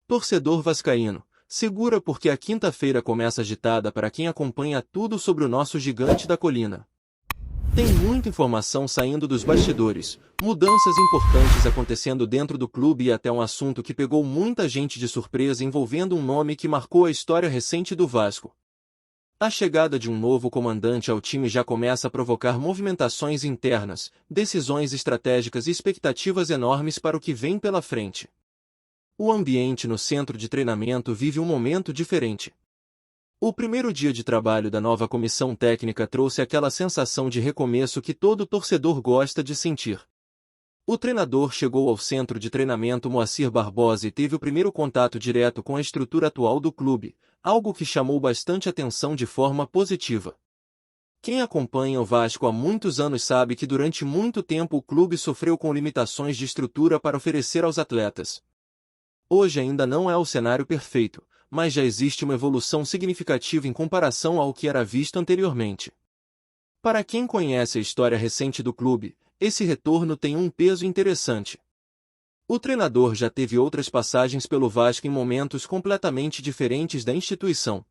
Torcedor vascaíno, segura porque a quinta-feira começa agitada para quem acompanha tudo sobre o nosso gigante da colina. Tem muita informação saindo dos bastidores, mudanças importantes acontecendo dentro do clube e até um assunto que pegou muita gente de surpresa envolvendo um nome que marcou a história recente do Vasco. A chegada de um novo comandante ao time já começa a provocar movimentações internas, decisões estratégicas e expectativas enormes para o que vem pela frente. O ambiente no centro de treinamento vive um momento diferente. O primeiro dia de trabalho da nova comissão técnica trouxe aquela sensação de recomeço que todo torcedor gosta de sentir. O treinador chegou ao centro de treinamento Moacir Barbosa e teve o primeiro contato direto com a estrutura atual do clube, algo que chamou bastante atenção de forma positiva. Quem acompanha o Vasco há muitos anos sabe que durante muito tempo o clube sofreu com limitações de estrutura para oferecer aos atletas. Hoje ainda não é o cenário perfeito, mas já existe uma evolução significativa em comparação ao que era visto anteriormente. Para quem conhece a história recente do clube, esse retorno tem um peso interessante. O treinador já teve outras passagens pelo Vasco em momentos completamente diferentes da instituição.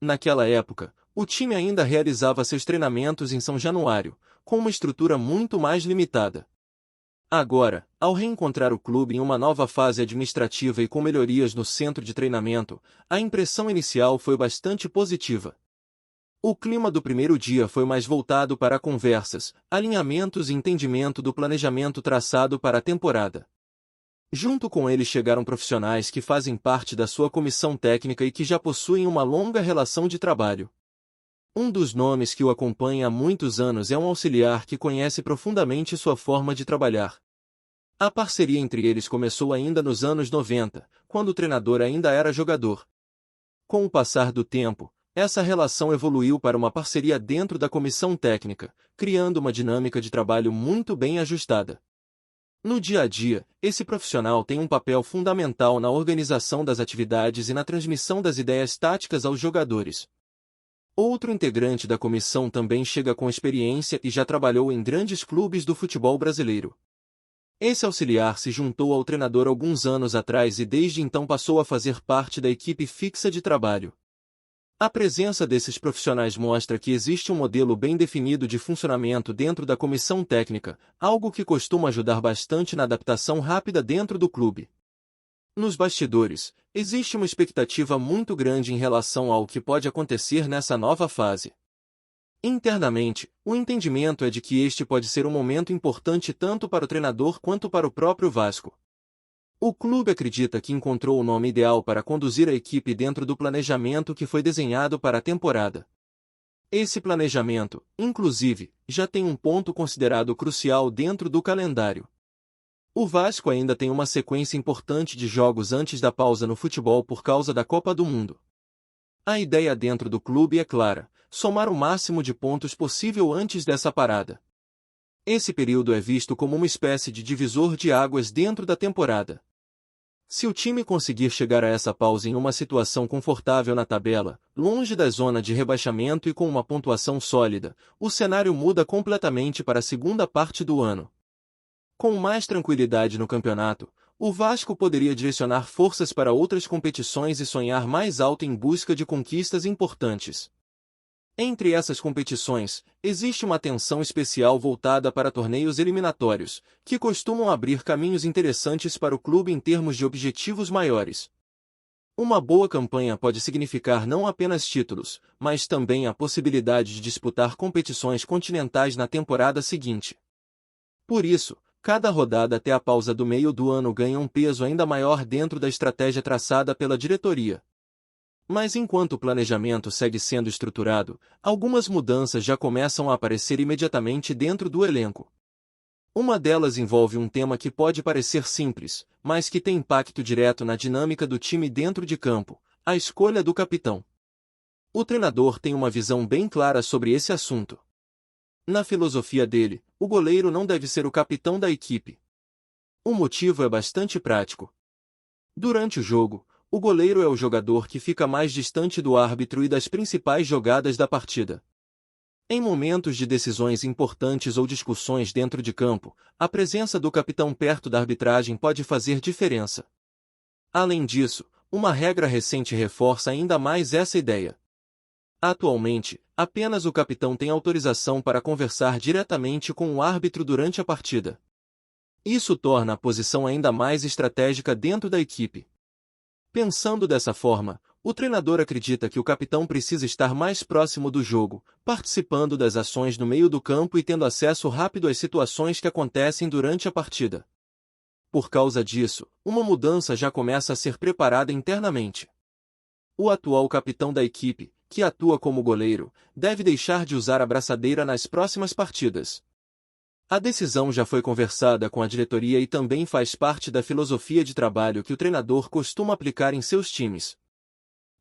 Naquela época, o time ainda realizava seus treinamentos em São Januário, com uma estrutura muito mais limitada. Agora, ao reencontrar o clube em uma nova fase administrativa e com melhorias no centro de treinamento, a impressão inicial foi bastante positiva. O clima do primeiro dia foi mais voltado para conversas, alinhamentos e entendimento do planejamento traçado para a temporada. Junto com ele chegaram profissionais que fazem parte da sua comissão técnica e que já possuem uma longa relação de trabalho. Um dos nomes que o acompanha há muitos anos é um auxiliar que conhece profundamente sua forma de trabalhar. A parceria entre eles começou ainda nos anos 90, quando o treinador ainda era jogador. Com o passar do tempo, essa relação evoluiu para uma parceria dentro da comissão técnica, criando uma dinâmica de trabalho muito bem ajustada. No dia a dia, esse profissional tem um papel fundamental na organização das atividades e na transmissão das ideias táticas aos jogadores. Outro integrante da comissão também chega com experiência e já trabalhou em grandes clubes do futebol brasileiro. Esse auxiliar se juntou ao treinador alguns anos atrás e desde então passou a fazer parte da equipe fixa de trabalho. A presença desses profissionais mostra que existe um modelo bem definido de funcionamento dentro da comissão técnica, algo que costuma ajudar bastante na adaptação rápida dentro do clube. Nos bastidores, existe uma expectativa muito grande em relação ao que pode acontecer nessa nova fase. Internamente, o entendimento é de que este pode ser um momento importante tanto para o treinador quanto para o próprio Vasco. O clube acredita que encontrou o nome ideal para conduzir a equipe dentro do planejamento que foi desenhado para a temporada. Esse planejamento, inclusive, já tem um ponto considerado crucial dentro do calendário. O Vasco ainda tem uma sequência importante de jogos antes da pausa no futebol por causa da Copa do Mundo. A ideia dentro do clube é clara: somar o máximo de pontos possível antes dessa parada. Esse período é visto como uma espécie de divisor de águas dentro da temporada. Se o time conseguir chegar a essa pausa em uma situação confortável na tabela, longe da zona de rebaixamento e com uma pontuação sólida, o cenário muda completamente para a segunda parte do ano. Com mais tranquilidade no campeonato, o Vasco poderia direcionar forças para outras competições e sonhar mais alto em busca de conquistas importantes. Entre essas competições, existe uma atenção especial voltada para torneios eliminatórios, que costumam abrir caminhos interessantes para o clube em termos de objetivos maiores. Uma boa campanha pode significar não apenas títulos, mas também a possibilidade de disputar competições continentais na temporada seguinte. Por isso, cada rodada até a pausa do meio do ano ganha um peso ainda maior dentro da estratégia traçada pela diretoria. Mas enquanto o planejamento segue sendo estruturado, algumas mudanças já começam a aparecer imediatamente dentro do elenco. Uma delas envolve um tema que pode parecer simples, mas que tem impacto direto na dinâmica do time dentro de campo: a escolha do capitão. O treinador tem uma visão bem clara sobre esse assunto. Na filosofia dele, o goleiro não deve ser o capitão da equipe. O motivo é bastante prático. Durante o jogo, o goleiro é o jogador que fica mais distante do árbitro e das principais jogadas da partida. Em momentos de decisões importantes ou discussões dentro de campo, a presença do capitão perto da arbitragem pode fazer diferença. Além disso, uma regra recente reforça ainda mais essa ideia. Atualmente, apenas o capitão tem autorização para conversar diretamente com o árbitro durante a partida. Isso torna a posição ainda mais estratégica dentro da equipe. Pensando dessa forma, o treinador acredita que o capitão precisa estar mais próximo do jogo, participando das ações no meio do campo e tendo acesso rápido às situações que acontecem durante a partida. Por causa disso, uma mudança já começa a ser preparada internamente. O atual capitão da equipe, que atua como goleiro, deve deixar de usar a braçadeira nas próximas partidas. A decisão já foi conversada com a diretoria e também faz parte da filosofia de trabalho que o treinador costuma aplicar em seus times.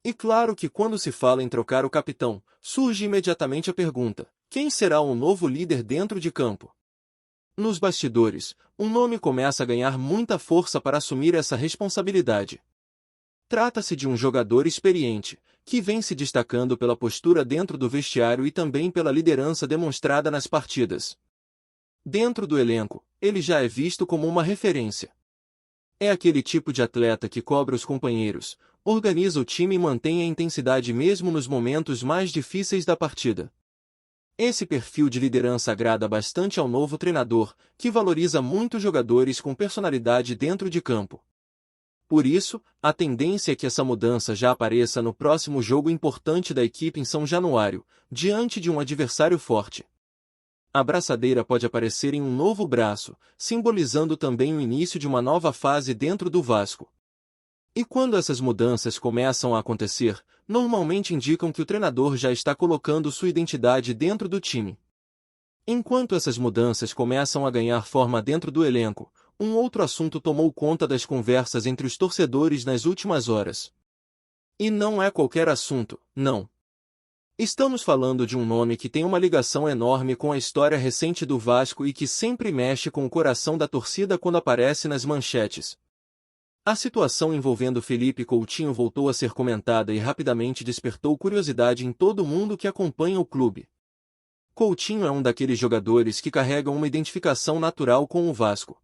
E claro que quando se fala em trocar o capitão, surge imediatamente a pergunta: quem será o novo líder dentro de campo? Nos bastidores, um nome começa a ganhar muita força para assumir essa responsabilidade. Trata-se de um jogador experiente, que vem se destacando pela postura dentro do vestiário e também pela liderança demonstrada nas partidas. Dentro do elenco, ele já é visto como uma referência. É aquele tipo de atleta que cobra os companheiros, organiza o time e mantém a intensidade mesmo nos momentos mais difíceis da partida. Esse perfil de liderança agrada bastante ao novo treinador, que valoriza muito jogadores com personalidade dentro de campo. Por isso, a tendência é que essa mudança já apareça no próximo jogo importante da equipe em São Januário, diante de um adversário forte. A braçadeira pode aparecer em um novo braço, simbolizando também o início de uma nova fase dentro do Vasco. E quando essas mudanças começam a acontecer, normalmente indicam que o treinador já está colocando sua identidade dentro do time. Enquanto essas mudanças começam a ganhar forma dentro do elenco, um outro assunto tomou conta das conversas entre os torcedores nas últimas horas. E não é qualquer assunto, não. Estamos falando de um nome que tem uma ligação enorme com a história recente do Vasco e que sempre mexe com o coração da torcida quando aparece nas manchetes. A situação envolvendo Felipe Coutinho voltou a ser comentada e rapidamente despertou curiosidade em todo mundo que acompanha o clube. Coutinho é um daqueles jogadores que carregam uma identificação natural com o Vasco.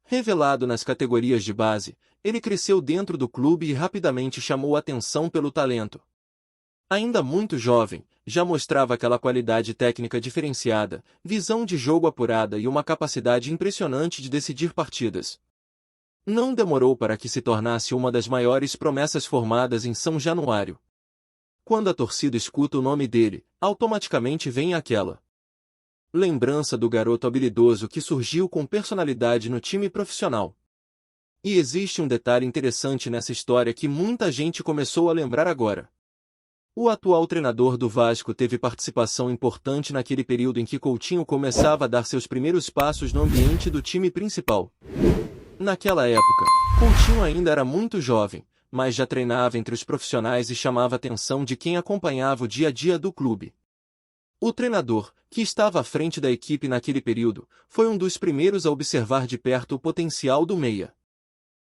Revelado nas categorias de base, ele cresceu dentro do clube e rapidamente chamou atenção pelo talento. Ainda muito jovem, já mostrava aquela qualidade técnica diferenciada, visão de jogo apurada e uma capacidade impressionante de decidir partidas. Não demorou para que se tornasse uma das maiores promessas formadas em São Januário. Quando a torcida escuta o nome dele, automaticamente vem aquela lembrança do garoto habilidoso que surgiu com personalidade no time profissional. E existe um detalhe interessante nessa história que muita gente começou a lembrar agora. O atual treinador do Vasco teve participação importante naquele período em que Coutinho começava a dar seus primeiros passos no ambiente do time principal. Naquela época, Coutinho ainda era muito jovem, mas já treinava entre os profissionais e chamava a atenção de quem acompanhava o dia a dia do clube. O treinador, que estava à frente da equipe naquele período, foi um dos primeiros a observar de perto o potencial do meia.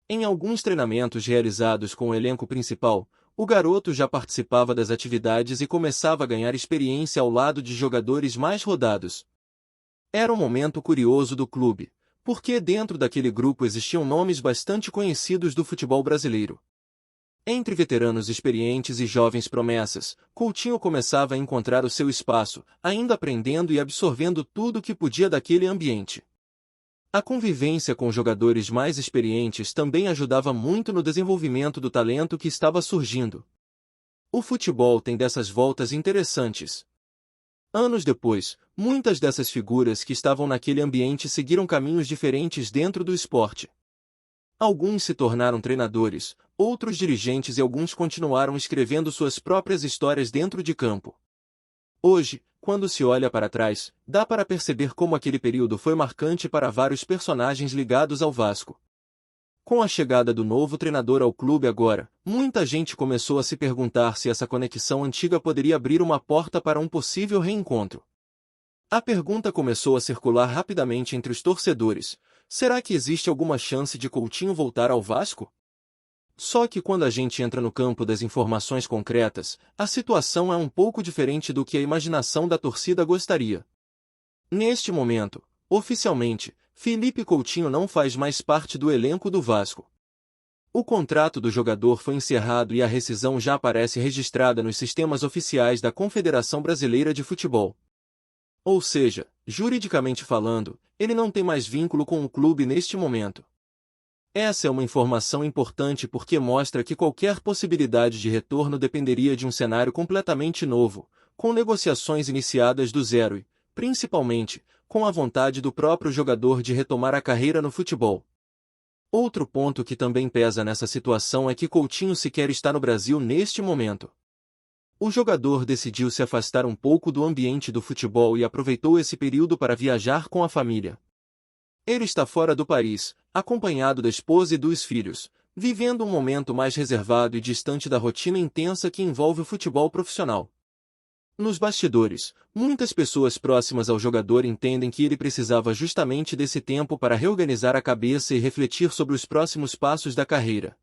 Em alguns treinamentos realizados com o elenco principal, o garoto já participava das atividades e começava a ganhar experiência ao lado de jogadores mais rodados. Era um momento curioso do clube, porque dentro daquele grupo existiam nomes bastante conhecidos do futebol brasileiro. Entre veteranos experientes e jovens promessas, Coutinho começava a encontrar o seu espaço, ainda aprendendo e absorvendo tudo o que podia daquele ambiente. A convivência com jogadores mais experientes também ajudava muito no desenvolvimento do talento que estava surgindo. O futebol tem dessas voltas interessantes. Anos depois, muitas dessas figuras que estavam naquele ambiente seguiram caminhos diferentes dentro do esporte. Alguns se tornaram treinadores, outros dirigentes e alguns continuaram escrevendo suas próprias histórias dentro de campo. Hoje, quando se olha para trás, dá para perceber como aquele período foi marcante para vários personagens ligados ao Vasco. Com a chegada do novo treinador ao clube agora, muita gente começou a se perguntar se essa conexão antiga poderia abrir uma porta para um possível reencontro. A pergunta começou a circular rapidamente entre os torcedores: será que existe alguma chance de Coutinho voltar ao Vasco? Só que quando a gente entra no campo das informações concretas, a situação é um pouco diferente do que a imaginação da torcida gostaria. Neste momento, oficialmente, Felipe Coutinho não faz mais parte do elenco do Vasco. O contrato do jogador foi encerrado e a rescisão já aparece registrada nos sistemas oficiais da Confederação Brasileira de Futebol. Ou seja, juridicamente falando, ele não tem mais vínculo com o clube neste momento. Essa é uma informação importante porque mostra que qualquer possibilidade de retorno dependeria de um cenário completamente novo, com negociações iniciadas do zero e, principalmente, com a vontade do próprio jogador de retomar a carreira no futebol. Outro ponto que também pesa nessa situação é que Coutinho sequer está no Brasil neste momento. O jogador decidiu se afastar um pouco do ambiente do futebol e aproveitou esse período para viajar com a família. Ele está fora do país, acompanhado da esposa e dos filhos, vivendo um momento mais reservado e distante da rotina intensa que envolve o futebol profissional. Nos bastidores, muitas pessoas próximas ao jogador entendem que ele precisava justamente desse tempo para reorganizar a cabeça e refletir sobre os próximos passos da carreira.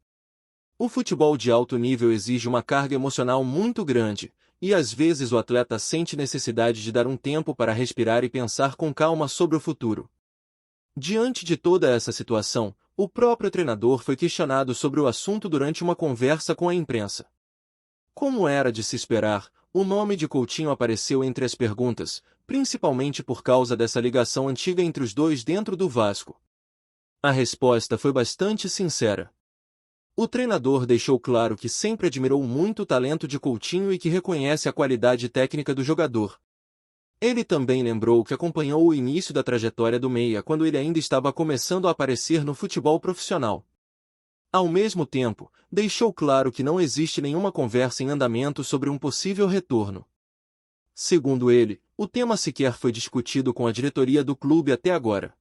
O futebol de alto nível exige uma carga emocional muito grande, e às vezes o atleta sente necessidade de dar um tempo para respirar e pensar com calma sobre o futuro. Diante de toda essa situação, o próprio treinador foi questionado sobre o assunto durante uma conversa com a imprensa. Como era de se esperar, o nome de Coutinho apareceu entre as perguntas, principalmente por causa dessa ligação antiga entre os dois dentro do Vasco. A resposta foi bastante sincera. O treinador deixou claro que sempre admirou muito o talento de Coutinho e que reconhece a qualidade técnica do jogador. Ele também lembrou que acompanhou o início da trajetória do meia quando ele ainda estava começando a aparecer no futebol profissional. Ao mesmo tempo, deixou claro que não existe nenhuma conversa em andamento sobre um possível retorno. Segundo ele, o tema sequer foi discutido com a diretoria do clube até agora.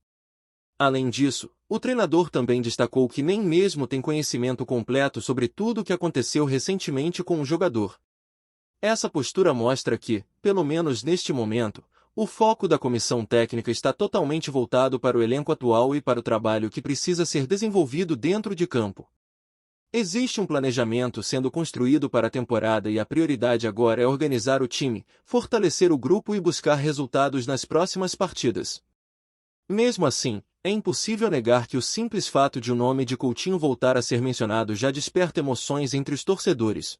Além disso, o treinador também destacou que nem mesmo tem conhecimento completo sobre tudo o que aconteceu recentemente com o jogador. Essa postura mostra que, pelo menos neste momento, o foco da comissão técnica está totalmente voltado para o elenco atual e para o trabalho que precisa ser desenvolvido dentro de campo. Existe um planejamento sendo construído para a temporada e a prioridade agora é organizar o time, fortalecer o grupo e buscar resultados nas próximas partidas. Mesmo assim, é impossível negar que o simples fato de o nome de Coutinho voltar a ser mencionado já desperta emoções entre os torcedores.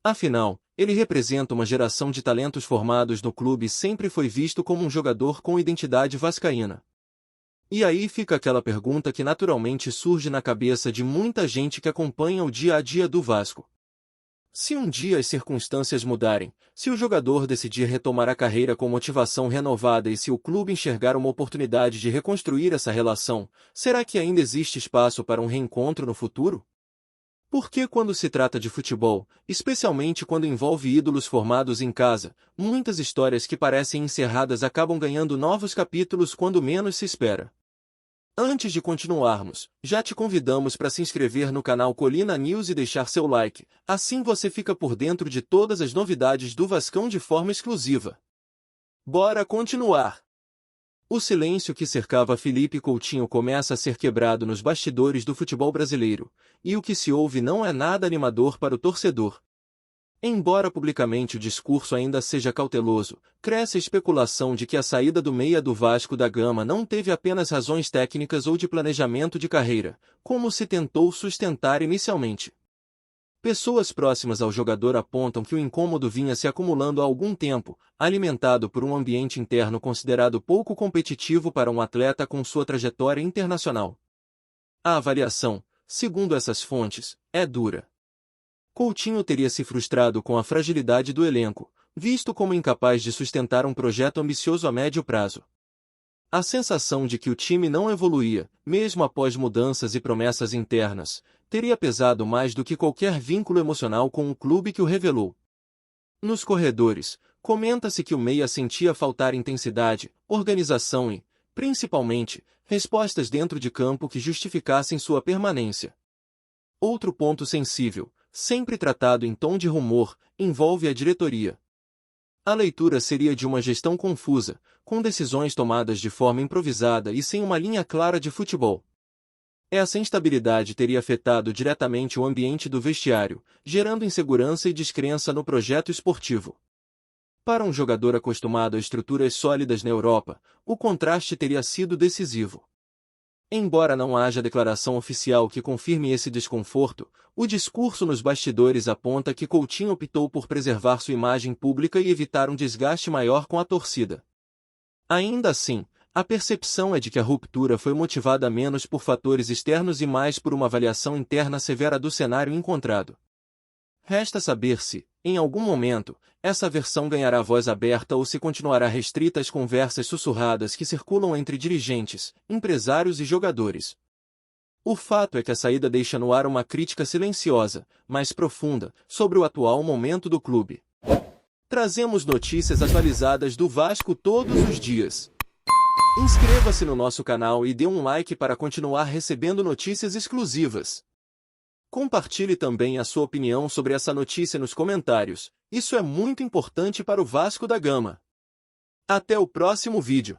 Afinal, ele representa uma geração de talentos formados no clube e sempre foi visto como um jogador com identidade vascaína. E aí fica aquela pergunta que naturalmente surge na cabeça de muita gente que acompanha o dia a dia do Vasco. Se um dia as circunstâncias mudarem, se o jogador decidir retomar a carreira com motivação renovada e se o clube enxergar uma oportunidade de reconstruir essa relação, será que ainda existe espaço para um reencontro no futuro? Porque quando se trata de futebol, especialmente quando envolve ídolos formados em casa, muitas histórias que parecem encerradas acabam ganhando novos capítulos quando menos se espera. Antes de continuarmos, já te convidamos para se inscrever no canal Colina News e deixar seu like, assim você fica por dentro de todas as novidades do Vascão de forma exclusiva. Bora continuar! O silêncio que cercava Felipe Coutinho começa a ser quebrado nos bastidores do futebol brasileiro, e o que se ouve não é nada animador para o torcedor. Embora publicamente o discurso ainda seja cauteloso, cresce a especulação de que a saída do meia do Vasco da Gama não teve apenas razões técnicas ou de planejamento de carreira, como se tentou sustentar inicialmente. Pessoas próximas ao jogador apontam que o incômodo vinha se acumulando há algum tempo, alimentado por um ambiente interno considerado pouco competitivo para um atleta com sua trajetória internacional. A avaliação, segundo essas fontes, é dura. Coutinho teria se frustrado com a fragilidade do elenco, visto como incapaz de sustentar um projeto ambicioso a médio prazo. A sensação de que o time não evoluía, mesmo após mudanças e promessas internas, teria pesado mais do que qualquer vínculo emocional com o clube que o revelou. Nos corredores, comenta-se que o meia sentia faltar intensidade, organização e, principalmente, respostas dentro de campo que justificassem sua permanência. Outro ponto sensível, sempre tratado em tom de rumor, envolve a diretoria. A leitura seria de uma gestão confusa, com decisões tomadas de forma improvisada e sem uma linha clara de futebol. Essa instabilidade teria afetado diretamente o ambiente do vestiário, gerando insegurança e descrença no projeto esportivo. Para um jogador acostumado a estruturas sólidas na Europa, o contraste teria sido decisivo. Embora não haja declaração oficial que confirme esse desconforto, o discurso nos bastidores aponta que Coutinho optou por preservar sua imagem pública e evitar um desgaste maior com a torcida. Ainda assim, a percepção é de que a ruptura foi motivada menos por fatores externos e mais por uma avaliação interna severa do cenário encontrado. Resta saber se, em algum momento, essa versão ganhará voz aberta ou se continuará restrita às conversas sussurradas que circulam entre dirigentes, empresários e jogadores. O fato é que a saída deixa no ar uma crítica silenciosa, mas profunda, sobre o atual momento do clube. Trazemos notícias atualizadas do Vasco todos os dias. Inscreva-se no nosso canal e dê um like para continuar recebendo notícias exclusivas. Compartilhe também a sua opinião sobre essa notícia nos comentários, isso é muito importante para o Vasco da Gama. Até o próximo vídeo.